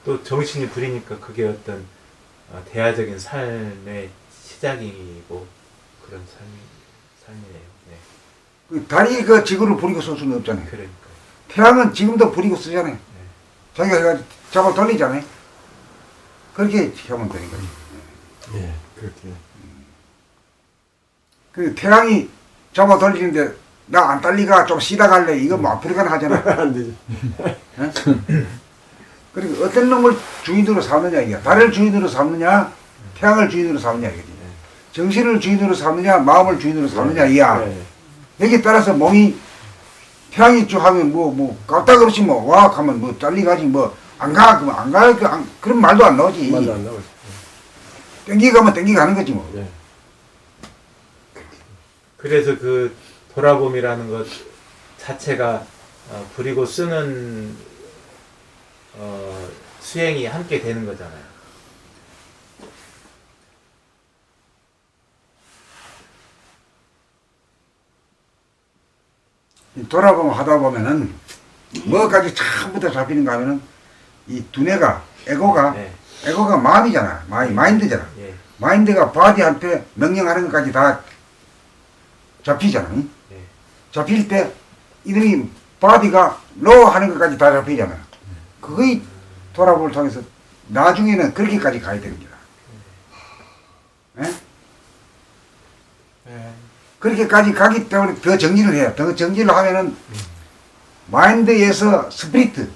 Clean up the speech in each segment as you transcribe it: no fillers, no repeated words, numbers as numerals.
또 정신이 부리니까 그게 어떤 대화적인 삶의 시작이고 그런 삶이네요. 네. 그 달이 그 지구를 부리고 쓸 수는 없잖아요. 그러니까. 태양은 지금도 부리고 쓰잖아요. 네. 자기가 해가지고 잡아 돌리잖아요. 그렇게 하면 되는 거지. 예, 그렇게. 그 태양이 잡아 돌리는데 나 안 딸리가 좀 쉬다 갈래. 이거 뭐 앞으로 가나 하잖아. 안 되지. 그러니까 어떤 놈을 주인으로 삼느냐 이게. 달을 주인으로 삼느냐, 태양을 주인으로 삼느냐 이거지. 정신을 주인으로 삼느냐, 마음을 주인으로 삼느냐 이야. 네. 여기에 따라서 몸이 태양이 쭉 하면 뭐 깝다 그렇지 뭐 와 가면 뭐 딸리 가지 뭐 안 가 그러면 안 가 그런 말도 안 나오지. 말도 안 나오지. 땡기 가면 땡기 가는 거지 뭐. 예. 그래서 그 돌아봄이라는 것 자체가 부리고 쓰는 수행이 함께 되는 거잖아요. 돌아보면 하다 보면은 뭐까지 전부 다 잡히는가 하면은 이 두뇌가 에고가 네. 에고가 마음이잖아. 마인드잖아. 예. 마인드가 바디한테 명령하는 것까지 다 잡히잖아. 응? 예. 잡힐 때 이름이 바디가 노 하는 것까지 다 잡히잖아. 그거의 돌아보를 통해서 나중에는 그렇게까지 가야 됩니다. 예? 예. 그렇게까지 가기 때문에 더 정리를 해요. 더 정리를 하면은 마인드에서 스피리트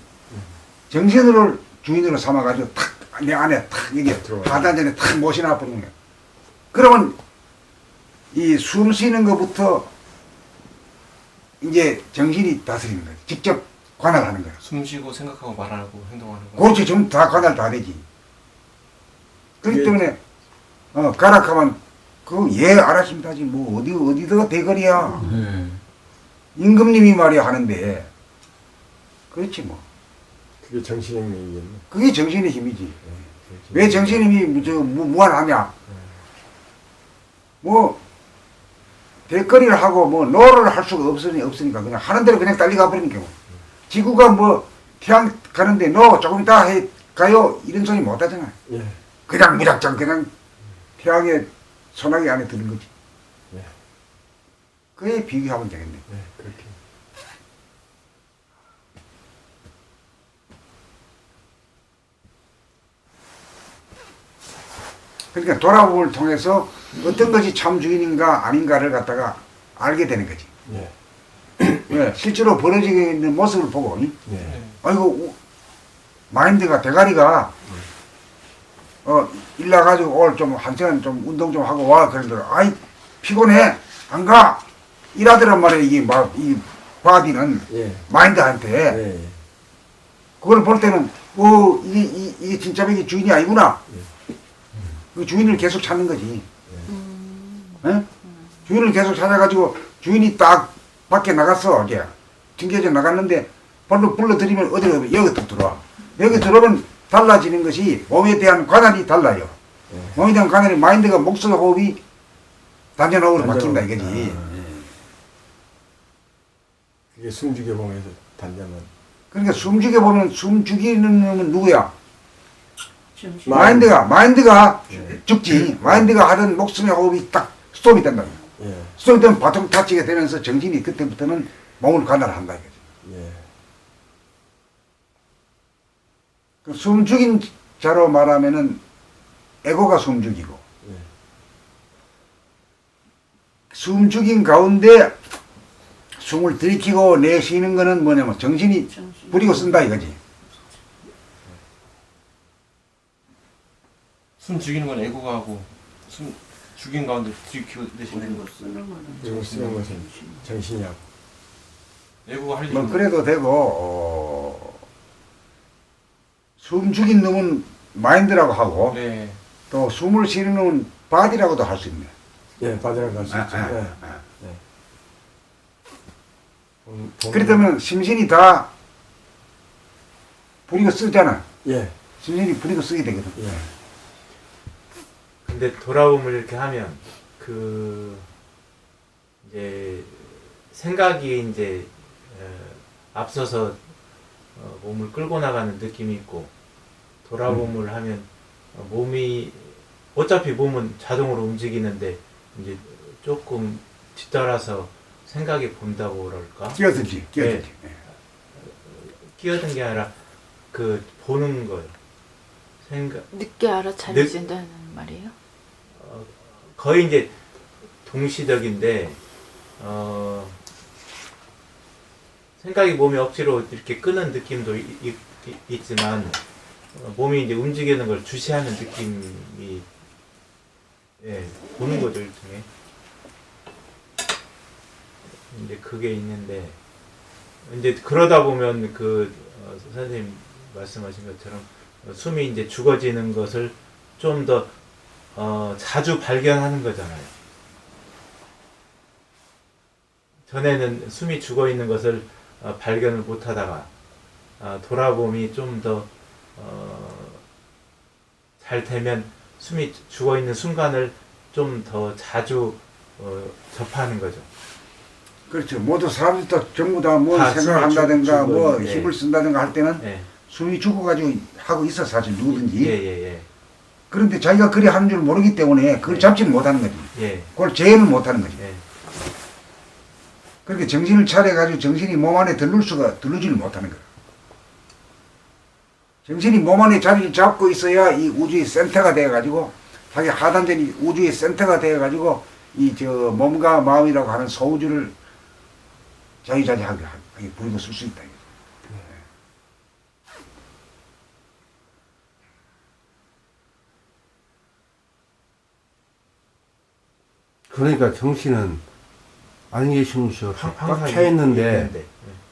정신을 주인으로 삼아가지고 탁 내 안에 탁 이게 들어와요. 하단전에 탁 모셔놔 버리는 거예요. 그러면 이 숨 쉬는 것부터 이제 정신이 다스리는 거예요. 직접 관할하는 거예요. 숨 쉬고 생각하고 말하고 행동하는 거. 그렇지, 전부 다 관할 다 되지. 그렇기 예. 때문에 가락하면 예 알았습니다. 지 뭐 어디다가 대거리야. 임금님이 말이야 하는데 그렇지 뭐. 그게 정신의 힘이겠네. 그게 정신의 힘이지. 예, 왜 정신의 힘이 무한하냐? 뭐 대거리를 하고 뭐 노를 할 수가 없으니까 그냥 하는 대로 그냥 달리가 버리니까 뭐. 지구가 뭐 태양 가는데 노 조금 이따 해 가요 이런 소리 못 하잖아. 예. 그냥 무작정 그냥 태양의 소나기 안에 드는 거지. 예. 그에 비교하면 되겠네. 예, 그렇게. 그러니까 돌아봄을 통해서 어떤 것이 참 주인인가 아닌가를 갖다가 알게 되는 거지. 예. 예, 실제로 벌어지고 있는 모습을 보고, 예. 아이고, 마인드가, 대가리가, 일 나가지고 오늘 좀 한 시간 좀 운동 좀 하고 와. 그러더라. 아이, 피곤해. 안 가. 이라더란 말이야. 이 바디는 예. 마인드한테. 예. 그걸 볼 때는, 이게 진짜 이게 주인이 아니구나. 그 주인을 계속 찾는 거지. 예? 주인을 계속 찾아가지고 주인이 딱 밖에 나갔어. 어제 튕겨져 나갔는데 발로 불러들이면 어디로 가면 여기 또 들어와. 여기 들어오면 달라지는 것이 몸에 대한 관할이 달라요. 몸에 대한 관할이 마인드가 목소리 호흡이 단전호흡으로 바뀐다 이거지. 그게 숨죽여 보면서 단장은. 그러니까 숨죽여 보면 숨 죽이는 놈은 누구야? 정신. 마인드가 예. 죽지. 마인드가 하던 목숨의 호흡이 딱 스톱이 된다. 예. 스톱이 되면 바통 타치게 되면서 정신이 그때부터는 몸을 관할한다 이거지. 예. 그 숨죽인 자로 말하면은 에고가 숨죽이고 예. 숨죽인 가운데 숨을 들이키고 내쉬는 거는 뭐냐면 정신이 정신. 부리고 쓴다 이거지. 숨 죽이는 건 에고가 하고 숨 죽인 가운데 들이키고 내쉬는 그리고 거. 쓰는 거는 그리고 쓰는 것은 정신이 하고. 에고가 할 뭐 일은 그래도 되고 숨 죽인 놈은 마인드라고 하고 네. 또 숨을 쉬는 놈은 바디라고도 할 수 있네. 예, 빠져나갈 수 있죠. 예. 그렇다면 심신이 다 부리고 쓰잖아. 예. 심신이 부리고 쓰게 되거든. 예. 근데 돌아봄을 이렇게 하면 이제 생각이 이제 앞서서 몸을 끌고 나가는 느낌이 있고 돌아봄을 하면 몸이 어차피 몸은 자동으로 움직이는데 이제 조금 뒤따라서 생각이 본다고 그럴까? 끼어들지. 예. 끼어든 게 아니라 그 보는 거예요. 생각 늦게 알아차려진다는 말이에요? 거의 이제 동시적인데 생각이 몸이 억지로 이렇게 끄는 느낌도 있지만 몸이 이제 움직이는 걸 주시하는 느낌이 보는 거죠 일종의. 이제 그게 있는데 이제 그러다 보면 그 선생님 말씀하신 것처럼 숨이 이제 죽어지는 것을 좀 더 자주 발견하는 거잖아요. 전에는 숨이 죽어 있는 것을 발견을 못 하다가 돌아봄이 좀 더 잘 되면 숨이 죽어 있는 순간을 좀 더 자주 접하는 거죠. 그렇죠. 모두 사람들이 또 전부 다 뭐 다 생각한다든가 숨이 뭐 죽어, 예. 힘을 쓴다든가 할 때는 예. 숨이 죽어가지고 하고 있어 사실 누구든지. 예. 그런데 자기가 그리 하는 줄 모르기 때문에 그걸 예. 잡지는 못하는 거지. 예. 그걸 제어를 못하는 거지. 예. 그렇게 정신을 차려가지고 정신이 몸 안에 들르지를 못하는 거야. 정신이 몸 안에 자리를 잡고 있어야 이 우주의 센터가 되어가지고 자기 하단전이 우주의 센터가 되어가지고 이 저 몸과 마음이라고 하는 소우주를 자유자재하게 부리고 쓸 수 있다. 그러니까 정신은 안개심수 없이 꽉 항상 차 있는데 있는데.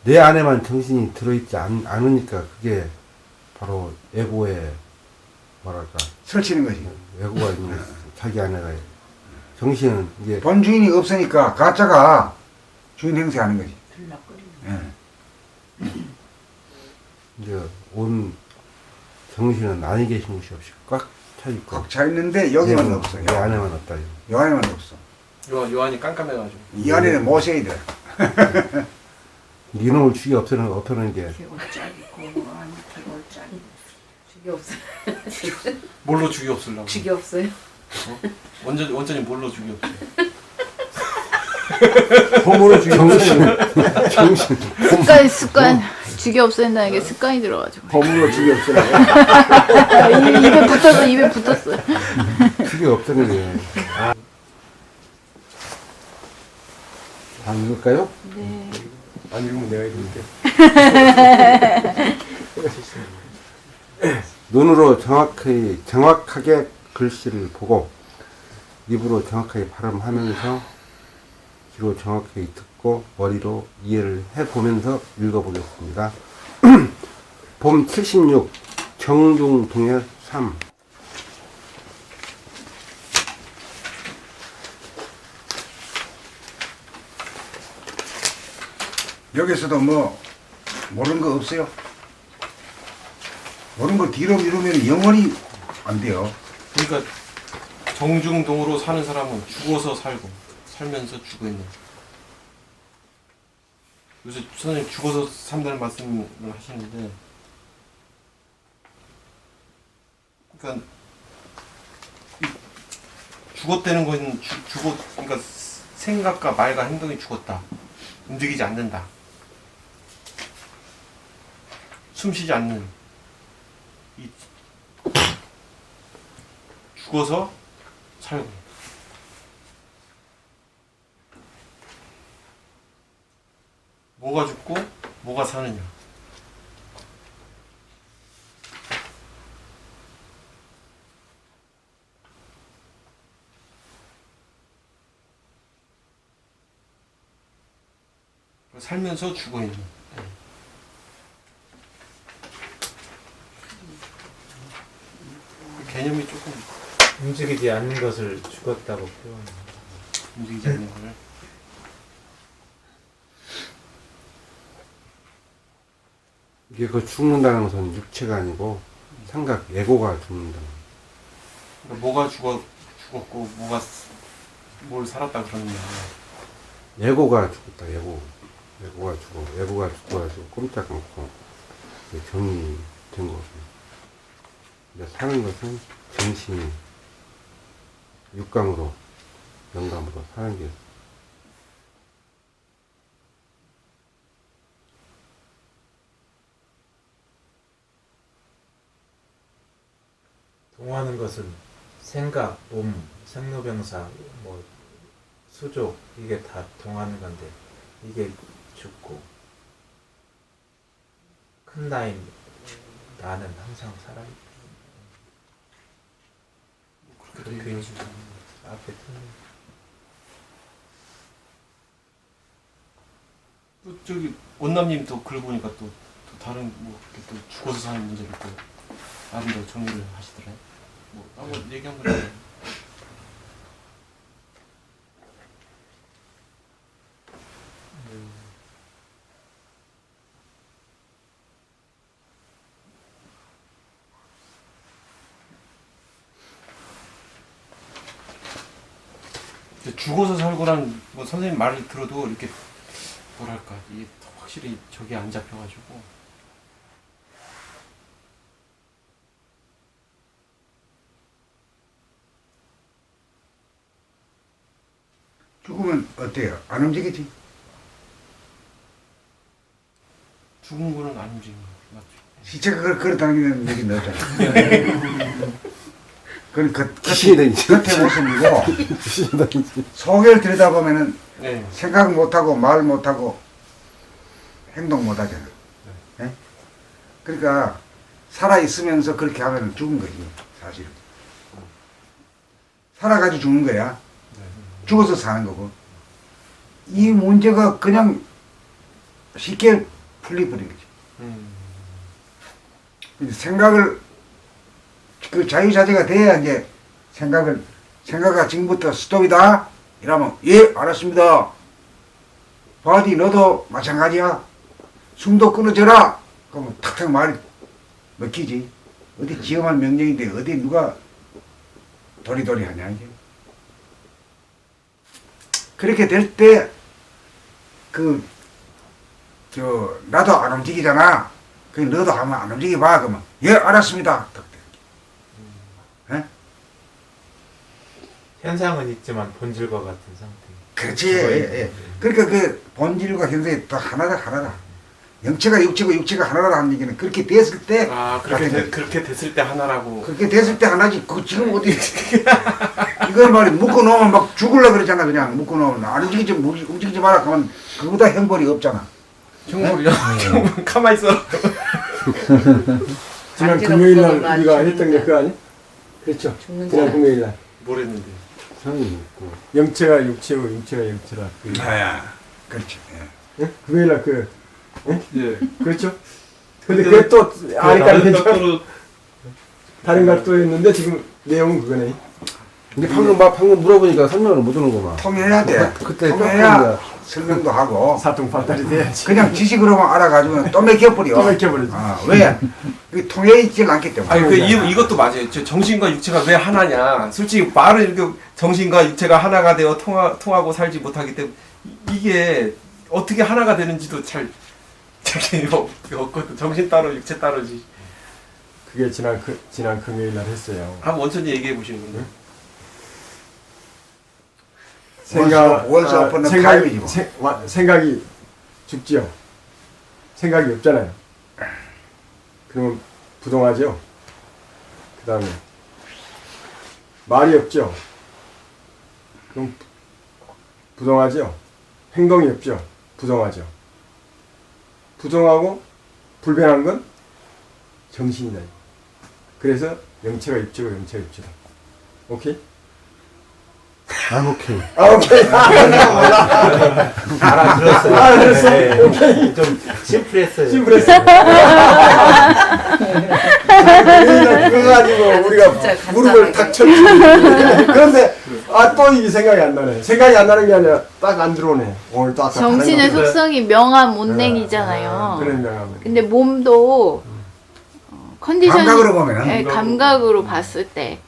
내 안에만 정신이 들어있지 않으니까 그게 바로 에고의 뭐랄까 설치는 거지. 에고가 있는 자기 안에가 정신은 이제 본 주인이 없으니까 가짜가 주인 행세하는 거지. 들락거리는. 예. 이제 온 정신은 안개심수 없이 꽉 차 있고 꽉 차 있는데 여기만 없어. 내 안에만 없다. 요 안에만 없어. 요한이 깜깜해가지고. 이 안에는 모셔야 돼. 이놈을 죽이 없애는 게 개골짜기고 아니 개골짜기. 죽이 없어요. 뭘로 죽이 없으려고? 죽이 없어요. 원전이 뭘로 죽이 없어? hom으로 죽이 정신 습관. 죽이 없앤다는 게 습관이 들어가지고. 범으로 죽이 없어요. 입에 붙었어요. 죽이 없애는 게 안 읽을까요? 네. 안 읽으면 내가 읽을게. 눈으로 정확하게 글씨를 보고 입으로 정확하게 발음하면서 귀로 정확하게 듣고 머리로 이해를 해보면서 읽어보겠습니다. 봄 76 정중동의 3 여기서도 뭐 모르는 거 없어요? 모르는 거 뒤로 미루면 영원히 안 돼요. 그러니까 정중동으로 사는 사람은 죽어서 살고 살면서 죽어 있는. 요새 선생님 죽어서 산다는 말씀을 하시는데, 그러니까 죽었다는 건 그러니까 생각과 말과 행동이 죽었다. 움직이지 않는다. 숨쉬지 않는. 이 죽어서 살고. 뭐가 죽고 뭐가 사느냐. 살면서 죽어 있는. 그 개념이 조금 움직이지 않는 것을 죽었다고 표현합니다. 움직이지 않는 거를. 이게 그 죽는다는 것은 육체가 아니고 생각, 에고가 죽는다. 그러니까 뭐가 죽었고 뭘 살았다 그러는 거야. 에고가 죽었다. 에고가 죽어가지고 꼼짝 않고 정리된 거고. 근데 사는 것은 정신이 육감으로 영감으로 사는 게 동하는 것은 생각, 몸, 생로병사, 뭐 수족 이게 다 동하는 건데 이게 죽고 큰 나인 나는 항상 살아. 그렇게 얘기해주죠. 앞에 틀린. 또 저기 원남님 또 글 보니까 또 다른 뭐 이렇게 또 죽어서 사는 문제를 또 나름대로 정리를 하시더라고요. 뭐 한번 얘기 한번 해요. 죽어서 살고란 뭐 선생님 말을 들어도 이렇게 뭐랄까 이게 확실히 저게 안 잡혀가지고 죽으면 어때요? 안 움직이지? 죽은 거는 안 움직이는 거 맞죠? 시체가 그렇다는 얘기 넣었잖아. 그건 귀신이 다니지. 겉의 모습이고 귀신이 다니지. 속을 들여다보면은 네. 생각 못하고 말 못하고 행동 못하잖아. 예? 그러니까 살아있으면서 그렇게 하면 죽은 거지 사실은. 살아가지고 죽는 거야. 죽어서 사는 거고. 이 문제가 그냥 쉽게 풀려버린 거지. 생각을 그 자유자재가 돼야 이제 생각가 지금부터 스톱이다 이러면 예 알았습니다. 바디 너도 마찬가지야. 숨도 끊어져라. 그러면 탁탁 말이 먹히지. 어디 지엄한 명령인데 어디 누가 도리도리 하냐 이게. 그렇게 될 때 나도 안 움직이잖아. 그 너도 한번 안 움직여봐. 그러면 예 알았습니다. 예? 현상은 있지만 본질과 같은 상태. 그렇지. 예. 그러니까 그 본질과 현상이 또 하나다. 영체가 육체고 육체가 하나다 하는 얘기는 그렇게 됐을 때 아 그렇게 됐을 때 하나라고. 그렇게 됐을 때 하나지. 그 지금 어디 이걸 말이 묶어놓으면 막 죽을라 그러잖아. 그냥 묶어놓으면 안 움직이지 마라 그러면 그보다 형벌이 없잖아. 형벌이요? 가만히 있어. 지난 간지럽고 금요일 날 그거 우리가 안 했던 게 그거 아니? 그렇죠. 죽는 지난 거. 금요일 날 뭘 했는데? 성이 있고 영체가 육체고 육체가 영체라. 그렇지. 예. 응? 금요일 날 예. 그렇죠. 근데 그게 또 아니까 다른 괜찮아. 각도로 다른 각도 했는데 지금 내용은 그거네. 근데 방금 물어보니까 설명을 못 하는구만. 통일해야 돼. 그때 통일해야 설명도 하고 사통팔달이 돼야지. 그냥 지식으로만 알아가지고 또 맥혀버려. 또 맥혀버리지. 왜? 그 통일있질 않기 때문에. 아니 이것도 맞아요. 저 정신과 육체가 왜 하나냐. 솔직히 말을 이렇게 정신과 육체가 하나가 되어 통하고 살지 못하기 때문에 이게 어떻게 하나가 되는지도 잘 없거든. 정신 따로 육체 따로지. 그게 지난 금요일 날 했어요. 한번 원천히 얘기해 보시는 원수 오픈 더 타임이지 뭐. 생각이 죽지요. 생각이 없잖아요. 그러면 부동하죠. 그 다음에 말이 없죠. 그럼 부동하죠. 행동이 없죠. 부동하죠. 부동하고 불변한 건 정신이다. 그래서 영체가 육체고 영체가 육체다. 오케이? 오케이. 오케이. 알아들었어요. 알았어. 네. 오케이. 좀 심플했어요. 심플했어. 그거 가지고 우리가 진짜 무릎을 간단하게. 탁 쳤지. 그런데 또 이게 생각이 안 나네. 생각이 안 나는 게 아니라 딱 안 들어오네. 오늘 또 아까 정신의 다른 거. 속성이 명암 온냉이잖아요. 그런 명함을. 근데 몸도 컨디션이 감각으로 보면은. 네, 감각으로 봤을 때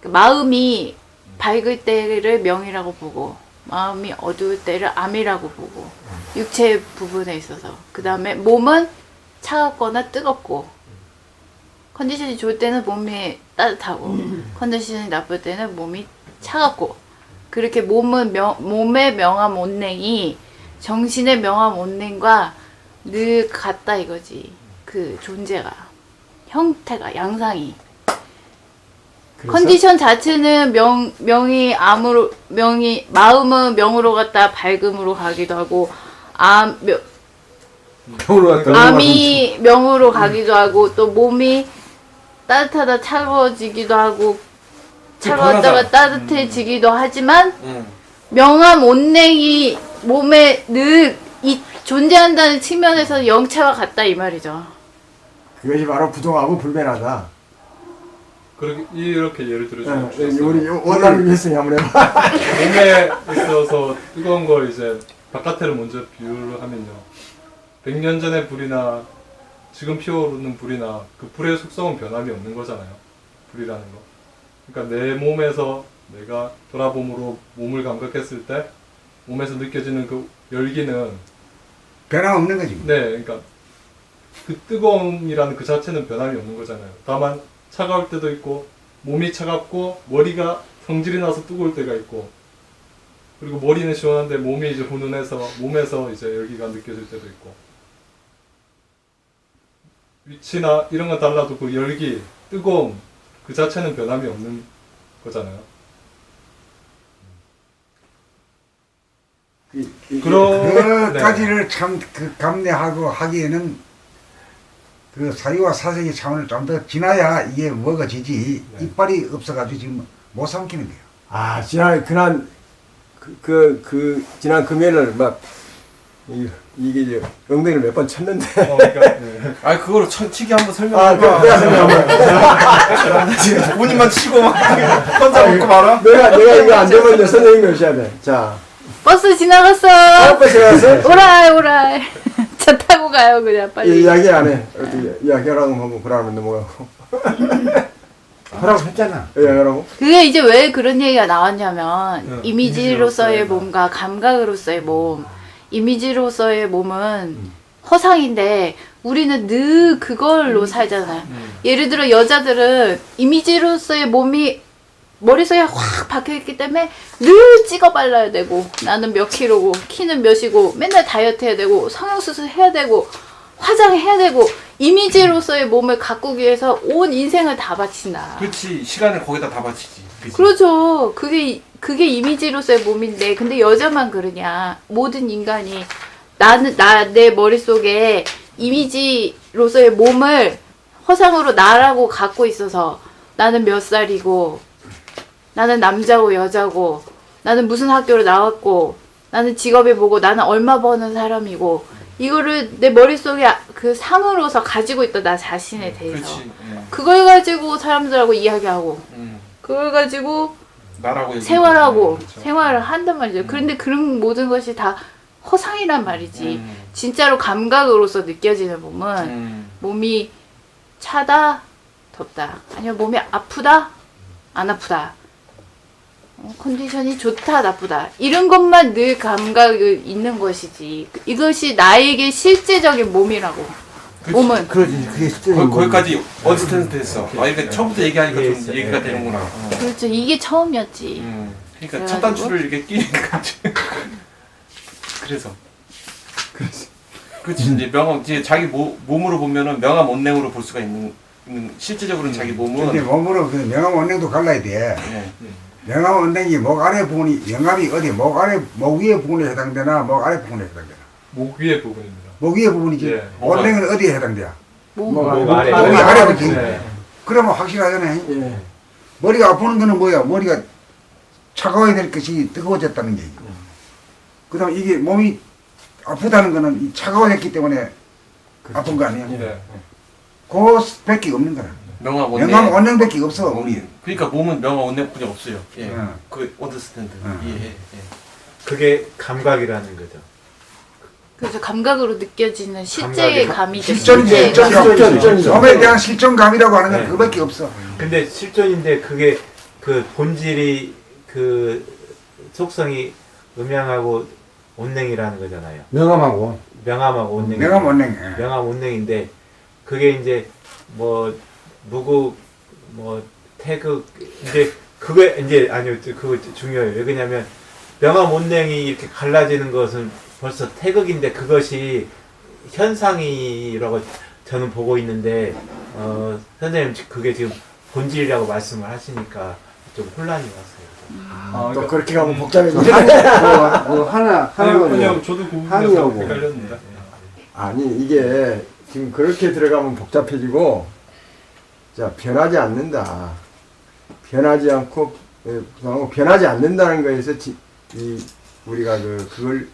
그 마음이 밝을 때를 명이라고 보고 마음이 어두울 때를 암이라고 보고 육체 부분에 있어서 그 다음에 몸은 차갑거나 뜨겁고 컨디션이 좋을 때는 몸이 따뜻하고 컨디션이 나쁠 때는 몸이 차갑고 그렇게 몸의 명암 온냉이 정신의 명암 온냉과 늘 같다 이거지. 그 존재가 형태가 양상이 그래서 컨디션 자체는 마음은 명으로 갔다 밝음으로 가기도 하고 병으로 갔다 암이 명으로 가기도 하고 또 몸이 따뜻하다 차가워지기도 하고 차가웠다가 따뜻해지기도 하지만 명암 온냉이 몸에 늘 존재한다는 측면에서 영체와 같다 이 말이죠. 그것이 바로 부동하고 불변하다. 그렇게 이렇게 예를 들어 예, 주셨어요. 우리 원장님 했으니 한번 해봐. 몸에 있어서 뜨거운 걸 이제 바깥으로 먼저 비유를 하면요. 100년 전의 불이나 지금 피어오르는 불이나 그 불의 속성은 변함이 없는 거잖아요. 불이라는 거. 그러니까 내 몸에서 내가 돌아봄으로 몸을 감각했을 때 몸에서 느껴지는 그 열기는 변함없는 거지. 네, 그러니까 그 뜨거움이라는 그 자체는 변함이 없는 거잖아요. 다만 차가울 때도 있고 몸이 차갑고 머리가 성질이 나서 뜨거울 때가 있고 그리고 머리는 시원한데 몸이 이제 훈훈해서 몸에서 이제 열기가 느껴질 때도 있고 위치나 이런 건 달라도 그 열기, 뜨거움 그 자체는 변함이 없는 거잖아요. 그까지를 참 그 감내하고 하기에는 그 사유와 사색의 차원을 좀 더 지나야 이게 먹어지지 이빨이 없어가지고 지금 못 삼키는 거예요. 아, 지난 그날 지난 금요일날 막 이게 이제 엉덩이를 몇 번 쳤는데. 아 그거를 치기 한번 아, 설명해봐. 내가 설명 한번. 지금 본인만 치고 막 혼자 먹고 말아? 내가 이거 안 되면 이제 선생님이 오셔야 돼. 자, 버스 지나갔어. 버스 지나갔어? 오라이. 차 타고 가요 그냥 빨리. 이야기 안 해. 어떻게 이야기하라고 하면 그러면 넘어가고. 하라고 했잖아. 이야기하라고? 그게 이제 왜 그런 얘기가 나왔냐면 이미지로서의 몸과 감각으로서의 몸. 이미지로서의 몸은 허상인데 우리는 늘 그걸로 살잖아요. 예를 들어 여자들은 이미지로서의 몸이 머릿속에 확 박혀있기 때문에 늘 찍어 발라야 되고 나는 몇 킬로고 키는 몇이고 맨날 다이어트 해야 되고 성형수술 해야 되고 화장해야 되고 이미지로서의 몸을 가꾸기 위해서 온 인생을 다 바친다. 그렇지 시간을 거기다 다 바치지. 그치? 그렇죠. 그게 이미지로서의 몸인데 근데 여자만 그러냐. 모든 인간이 내 머릿속에 이미지로서의 몸을 허상으로 나라고 갖고 있어서 나는 몇 살이고 나는 남자고 여자고 나는 무슨 학교를 나왔고 나는 직업이 뭐고 나는 얼마 버는 사람이고 이거를 내 머릿속에 그 상으로서 가지고 있다 나 자신에 대해서 그렇지. 그걸 가지고 사람들하고 이야기하고 그걸 가지고 나라고 생활하고 그렇죠. 생활을 한단 말이죠. 그런데 그런 모든 것이 다 허상이란 말이지. 진짜로 감각으로서 느껴지는 몸은 몸이 차다 덥다 아니면 몸이 아프다 안 아프다 컨디션이 좋다 나쁘다 이런 것만 늘 감각이 있는 것이지 이것이 나에게 실제적인 몸이라고. 그치. 몸은 그러지. 그게 실제 거기까지 어디스텐스 됐어. 그러니까 처음부터 얘기하니까 좀 이해했어요. 얘기가 네. 되는구나. 그렇죠. 이게 처음이었지. 그러니까 첫 단추를 이렇게 끼니까 그래서 그렇지 이제 명함 이제 자기 몸으로 보면은 명함 온냉으로 볼 수가 있는 실제적으로는 자기 근데 몸은 몸으로 그 명암 원냉도 갈라야 돼. 네. 명암 원냉이 목 아래 부분이 명암이 어디 목 위에 부분에 해당되나 목 아래 부분에 해당되나? 목 위의 부분입니다. 목 위에 부분이지. 예. 원냉은 어디에 해당돼야? 몸. 목 아래. 목이 아래 부분. 네. 그러면 확실하잖아요. 예. 머리가 아프는 거는 뭐야? 머리가 차가워야 될 것이 뜨거워졌다는 얘기고. 그다음 이게 몸이 아프다는 거는 이 차가워졌기 때문에 아픈 거 아니에요? 네. 그밖에 없는 거라. 명함 온냉. 명암 원냉밖에 없어 우리. 그러니까 몸은 명함 온냉뿐이 없어요. 예. 응. 그 언더스탠드. 예. 그게 감각이라는 거죠. 그래서 감각으로 느껴지는 실제의 감이죠. 실전이지, 실전이죠. 몸에 대한 실전감이라고 하는 건 네. 그거밖에 없어. 근데 실존인데 그게 그 본질이 그 속성이 음양하고 온냉이라는 거잖아요. 명함하고 명암하고 온냉. 명암 원냉. 명암 온냉인데 그게 이제 뭐 무국 뭐 태극 이제 그거 이제 아니요 그거 중요해요. 왜 그러냐면 명암온냉이 이렇게 갈라지는 것은 벌써 태극인데 그것이 현상이라고 저는 보고 있는데 선생님 그게 지금 본질이라고 말씀을 하시니까 좀 혼란이 왔어요. 또 그렇게 가면 복잡해지네. 뭐 하나 아니요, 저도 그 부분에서 한이하고. 헷갈렸는데. 아니 이게 지금 그렇게 들어가면 복잡해지고 자 변하지 않는다. 변하지 않고 변하지 않는다는 거에서 우리가 그걸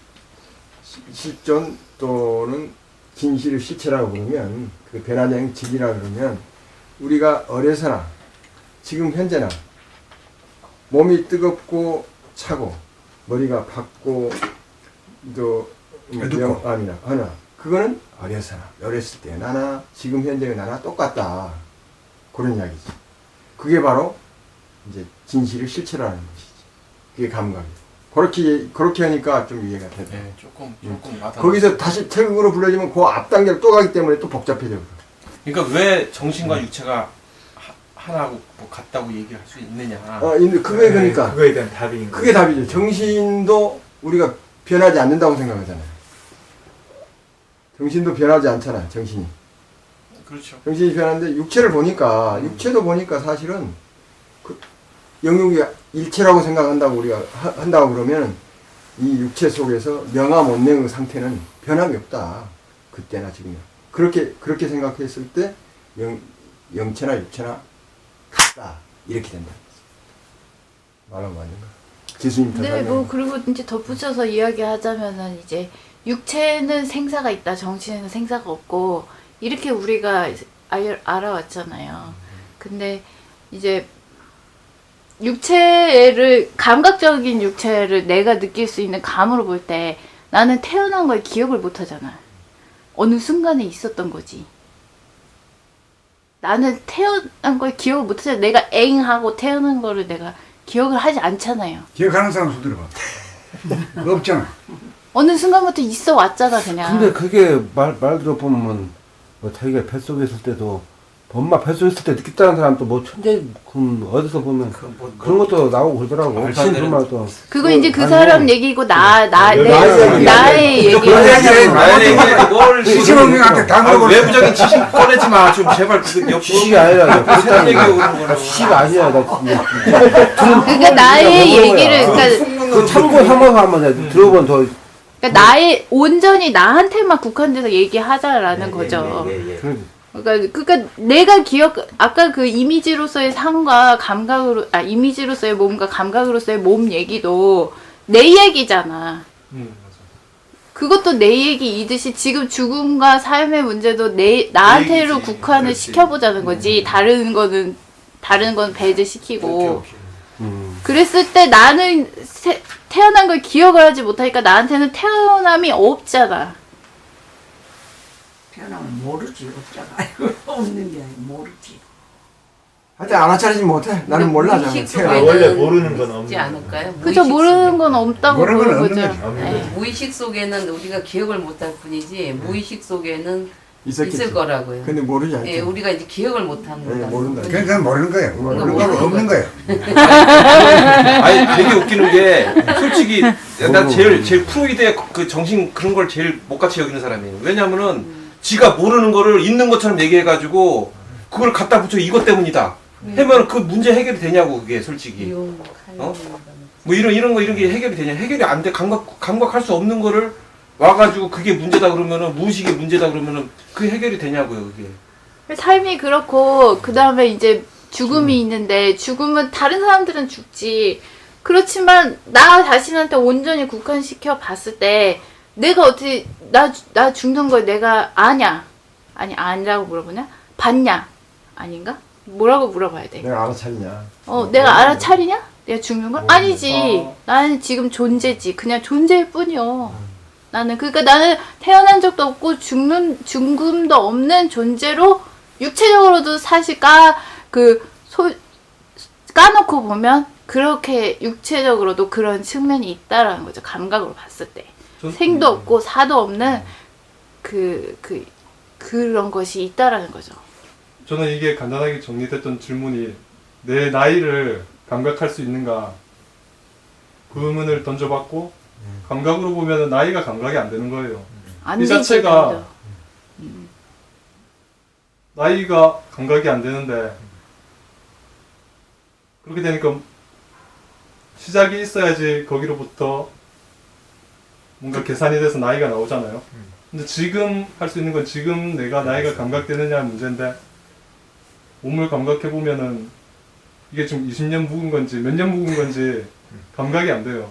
실존 또는 진실의 실체라고 부르면 그 변하지 않는 진리라고 그러면 우리가 어려서나 지금 현재나 몸이 뜨겁고 차고 머리가 박고 또 하나 그거는 어렸을 때 나나 지금 현재의 나나 똑같다 그런 이야기지. 그게 바로 이제 진실의 실체라는 것이지. 그게 감각이야. 그렇게 하니까 좀 이해가 되네. 네, 조금 와닿아. 거기서 다시 태극으로 불러지면 그 앞단계를 또 가기 때문에 또 복잡해져. 그러니까 왜 정신과 육체가 하나고 뭐 같다고 얘기할 수 있느냐. 그게 그러니까 그거에 대한 답인 그게 답이죠. 정신도 우리가 변하지 않는다고 생각하잖아요. 정신도 변하지 않잖아. 정신이. 그렇죠. 정신이 변하는데 육체를 보니까 육체도 보니까 사실은 그 영역이 일체라고 생각한다고 우리가 한다고 그러면 이 육체 속에서 명암온냉의 상태는 변함이 없다. 그때나 지금이나. 그렇게 생각했을 때 영체나 육체나 같다. 이렇게 된다. 말하면 맞는가? 기수님 더 네, 설명해. 뭐 그리고 이제 덧붙여서 이야기하자면은 이제 육체는 생사가 있다, 정신에는 생사가 없고 이렇게 우리가 알아왔잖아요. 근데 이제 육체를 감각적인 육체를 내가 느낄 수 있는 감으로 볼 때 나는 태어난 걸 기억을 못 하잖아. 어느 순간에 있었던 거지. 나는 태어난 걸 기억을 못 하잖아. 내가 엥 하고 태어난 거를 내가 기억을 하지 않잖아요. 기억하는 사람 손 들어봐. 그거 없잖아. 어느 순간부터 있어 왔잖아 그냥. 근데 그게 말 들어보면 뭐 자기가 뱃속에 있을 때도 엄마 뱃속에 있을 때 느꼈다는 사람도 뭐 천재 어디서 보면 그런 것도 나오고 그러더라고. 말도 안 되는 것도 그거 이제 그 아니, 사람 얘기고 나의 얘기. 나의 얘기를 뭘 시시범명한테 다 물어볼 수 외부적인 지식 꺼내지 마. 좀 제발 그 지식이 아니라 그런 얘기 오는 거는 지식이 아니야. 나 그러니까 나의 얘기를 그 참고 삼아서 한번 들어보면 더 그러니까 나의 온전히 나한테만 국한돼서 얘기하자라는 거죠. 그러니까 내가 아까 그 이미지로서의 삶과 감각으로 이미지로서의 몸과 감각으로서의 몸 얘기도 내 얘기잖아. 맞아. 그것도 내 얘기이듯이 지금 죽음과 삶의 문제도 나한테로 얘기지. 국한을 그렇지. 시켜보자는 거지. 다른 건 배제시키고. 오케이. 그랬을 때 나는 태어난 걸 기억을 하지 못하니까 나한테는 태어남이 없잖아. 태어나면 모르지 없잖아. 없는 게 아니고 모르지. 하여튼 알아차리지 못해. 나는 몰라. 무의식 저는. 속에는 원래 모르는 건 없는 있지 않을까요? 그죠? 무의식 모르는 속에. 건 없다고 모르는 건 보는 없는 거죠. 거지. 네. 무의식 속에는 우리가 기억을 못할 뿐이지 무의식 속에는 있었겠지. 있을 거라고요. 근데 모르지 않죠. 예, 우리가 이제 기억을 못하는 네, 거다. 모른다. 그러니까 모르는 거예요. 모르는 거 없는 거예요. 아니 되게 웃기는 게 솔직히 난 제일 프로이드의 그 정신 그런 걸 제일 못같이 여기는 사람이에요. 왜냐면은 지가 모르는 거를 있는 것처럼 얘기해가지고 그걸 갖다 붙여 이것 때문이다. 하면 그 문제 해결이 되냐고 그게 솔직히. 미용, 어? 칼럼 뭐 이런 게 해결이 되냐? 해결이 안 돼. 감각할 수 없는 거를 와가지고 그게 문제다 그러면은 무의식이 문제다 그러면은 그게 해결이 되냐고요 그게. 삶이 그렇고 그 다음에 이제 죽음이 있는데 죽음은 다른 사람들은 죽지. 그렇지만 나 자신한테 온전히 국한시켜 봤을 때 내가 어떻게 나 죽는 걸 내가 아냐? 아니 아니라고 물어보냐? 봤냐? 아닌가? 뭐라고 물어봐야 돼? 내가 알아차리냐. 내가 알아차리냐? 내가 죽는 걸? 아니지. 나는 지금 존재지. 그냥 존재일 뿐이요. 그러니까 나는 태어난 적도 없고 죽음도 없는 존재로 육체적으로도 사실 까놓고 보면 그렇게 육체적으로도 그런 측면이 있다라는 거죠. 감각으로 봤을 때. 생도 없고 사도 없는 그런 것이 있다라는 거죠. 저는 이게 간단하게 정리됐던 질문이 내 나이를 감각할 수 있는가 그 의문을 던져봤고 감각으로 보면 나이가 감각이 안 되는 거예요. 안 이 되지, 자체가 근데. 나이가 감각이 안 되는데 그렇게 되니까 시작이 있어야지 거기로부터 뭔가 계산이 돼서 나이가 나오잖아요. 근데 지금 할 수 있는 건 지금 내가 나이가 감각되느냐 문제인데 몸을 감각해 보면은 이게 지금 20년 묵은 건지 몇 년 묵은 건지 감각이 안 돼요.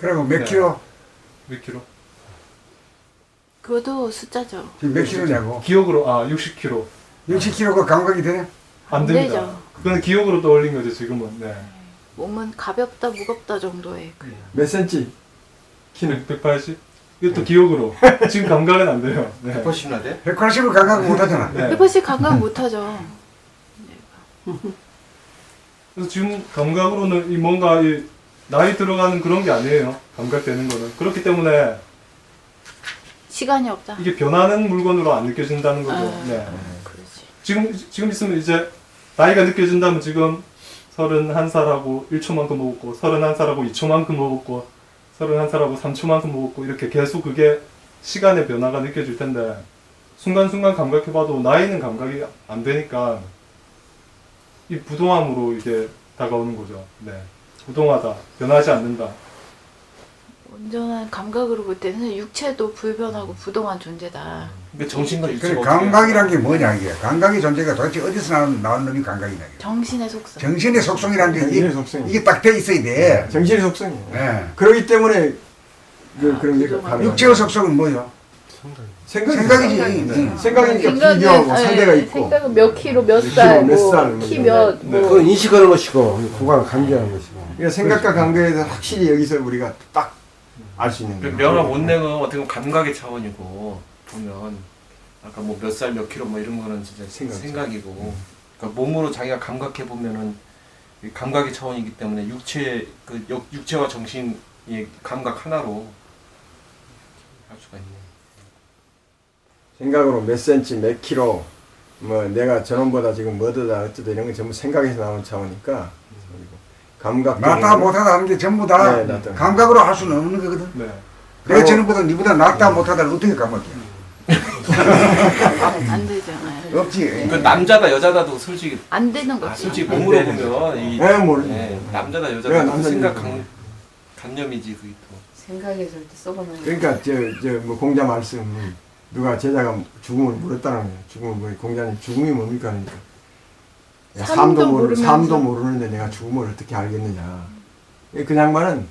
그리고 몇 네. 킬로? 몇 킬로? 그것도 숫자죠. 지금 몇 킬로냐고. 기억으로 60kg 60킬로가 감각이 되냐? 안 안 됩니다. 되죠. 그건 기억으로 떠올린 거죠 지금은. 네. 몸은 가볍다 무겁다 정도의 그 몇 센치? 키는 180? 이것도 기억으로. 지금 감각은 안 돼요. 네. 180나 돼? 180을 감각 못 하잖아. 네. 180 감각 못하죠. 그래서 지금 감각으로는 이 뭔가 이 나이 들어가는 그런 게 아니에요. 감각되는 거는. 그렇기 때문에 시간이 없다. 이게 변하는 물건으로 안 느껴진다는 거죠. 아, 네. 그렇지. 지금 있으면 이제 나이가 느껴진다면 지금 31살하고 1초만큼 먹었고 31살하고 2초만큼 먹었고 31살하고 3초만큼 먹었고 이렇게 계속 그게 시간의 변화가 느껴질 텐데 순간순간 감각해봐도 나이는 감각이 안 되니까 이 부동함으로 이게 다가오는 거죠. 네. 부동하다. 변하지 않는다. 온전한 감각으로 볼 때는 육체도 불변하고 부동한 존재다. 근데 정신과 그래, 육체가 감각이란 게 뭐냐 이게. 감각의 존재가 도대체 어디서 나온 놈이 감각이냐. 이게. 정신의 속성. 정신의 속성이란 게 정신의 속성이. 이게 딱 돼 있어야 돼. 정신의 속성이에요. 예. 그러기 때문에 그런 게 부동한. 가능한 육체의 속성은 뭐죠? 생각이지. 생각이니까 생각은, 비교하고 예, 상대가 있고 생각은 몇 킬로 몇 몇 살, 킬로, 몇 뭐, 살, 키 뭐. 몇, 네. 뭐. 그건 인식하는 것이고 그건 감지하는 것이고. 그러니까 생각과 감각에 대해서 확실히 여기서 우리가 딱 알 수 있는 거예요. 명함 온냉은 어떻게 보면 감각의 차원이고 보면 아까 뭐 몇 살 몇 킬로 뭐 이런 거는 진짜 생각이죠. 생각이고 그러니까 몸으로 자기가 감각해 보면은 이 감각의 차원이기 때문에 육체와 정신의 감각 하나로 할 수가 있네. 생각으로 몇 센치, 몇 킬로, 뭐 내가 저놈보다 지금 뭐더다 어쩌다 이런 건 전부 생각에서 나오는 차원이니까 감각. 낫다 못하다 하는 게 전부 다 네, 낫다. 감각으로 할 수는 없는 거거든. 네. 내가 저놈보다 니보다 낫다 못하다를 어떻게 감각이야? 안 되죠. 예. 없지. 그 남자다 여자다도 솔직히 안 되는 거죠. 솔직히 안 몸으로 되는 보면 이 남자다 내가 여자다 남자지. 생각 관념이지 그게 또. 생각에서 이렇게 썩어놓은 그러니까 뭐 공자 말씀 누가 제자가 죽음을 물었다는 거예요. 죽음을 뭐 공자님 죽음이 뭡니까 그러니까 삶도 삶도 모르면서. 모르는데 내가 죽음을 어떻게 알겠느냐. 그 양반은